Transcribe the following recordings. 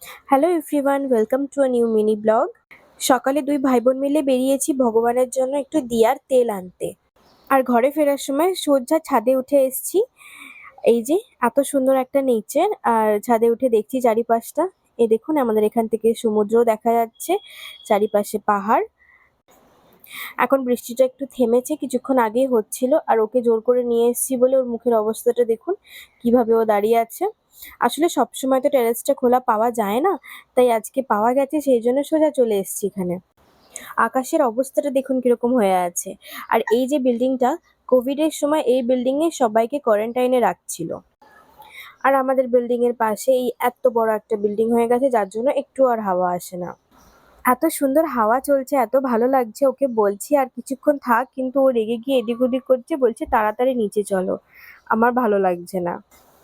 Hello everyone, welcome to a new mini blog. সকালে দুই ভাই বোন মিলে বেরিয়েছি ভগবানের জন্য একটু দিয়ার তেল আনতে। আর ঘরে ফেরার সময় সোজা ছাদে উঠে এসেছি। এই যে এত সুন্দর একটা নেচার, আর ছাদে উঠে দেখছি চারিপাশটা। এই দেখুন, আমাদের এখান থেকে সমুদ্রও দেখা যাচ্ছে, চারিপাশে পাহাড়। এখন বৃষ্টিটা একটু থেমেছে, কিছুক্ষণ আগেই হচ্ছিল। আর ওকে জোর করে নিয়ে এসেছি বলে ওর মুখের অবস্থাটা দেখুন কিভাবে ও দাঁড়িয়ে আছে। আসলে সবসময় তো টেরেসটা খোলা পাওয়া যায় না, তাই আজকে পাওয়া গেছে, সেই জন্য সোজা চলে এসেছি এখানে। আকাশের অবস্থাটা দেখুন কিরকম হয়ে আছে। আর এই যে বিল্ডিংটা, কোভিড এর সময় এই বিল্ডিং এ সবাইকে কোয়ারেন্টাইনে রাখছিল। আর আমাদের বিল্ডিং এর পাশে এই এত বড় একটা বিল্ডিং হয়ে গেছে, যার জন্য একটু আর হাওয়া আসে না। এত সুন্দর হাওয়া চলছে, এত ভালো লাগছে। ওকে বলছি আর কিছুক্ষণ থাক, কিন্তু ও রেগে গিয়ে এদিক ওদিক করছে, বলছে তাড়াতাড়ি নিচে চলো, আমার ভালো লাগছে না।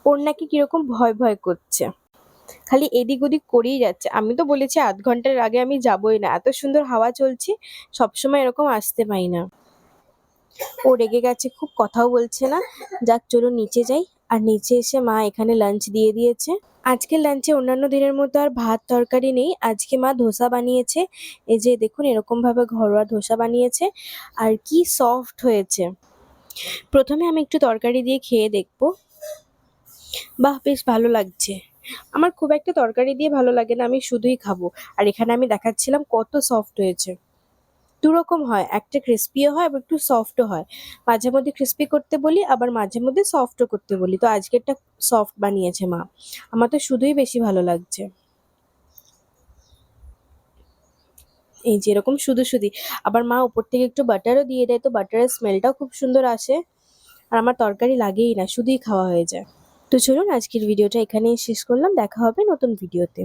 ওর নাকি কিরকম ভয় ভয় করছে, খালি এদিক ওদিক করেই যাচ্ছে। আমি তো বলেছি আধ ঘন্টার আগে আমি যাবই না, এত সুন্দর হাওয়া চলছে, সবসময় এরকম আসতে পাই না। ও রেগে গেছে খুব, কথাও বলছে না। যাক, চলো নিচে যাই। আর নিচে এসে মা এখানে লাঞ্চ দিয়ে দিয়েছে। আজকের লাঞ্চে অন্যান্য দিনের মতো আর ভাত তরকারি নেই, আজকে মা ধোসা বানিয়েছে। এই যে দেখুন, এরকম ভাবে ঘরোয়া ধোসা বানিয়েছে, আর কি সফট হয়েছে। প্রথমে আমি একটু তরকারি দিয়ে খেয়ে দেখবো। বাহ, বেশ ভালো লাগছে। আমার খুব একটা তরকারি দিয়ে ভালো লাগে না, আমি শুধুই খাবো। আর এখানে আমি দেখাচ্ছিলাম কত সফট হয়েছে। দুরকম হয়, একটা ক্রিস্পিও হয় আবার একটু সফটও হয়। মাঝে মধ্যে ক্রিস্পি করতে বলি, আবার মাঝে মধ্যে সফটও করতে বলি, তো আজকেরটা সফট বানিয়েছে মা। আমার তো শুধুই বেশি ভালো লাগছে। এই যে এরকম শুধু শুধু, আবার মা উপর থেকে একটু বাটারও দিয়ে দেয়, তো বাটারের স্মেলটাও খুব সুন্দর আসে। আর আমার তরকারি লাগেই না, শুধুই খাওয়া হয়ে যায়। তো চলুন, আজকের ভিডিওটা এখানেই শেষ করলাম, দেখা হবে নতুন ভিডিওতে।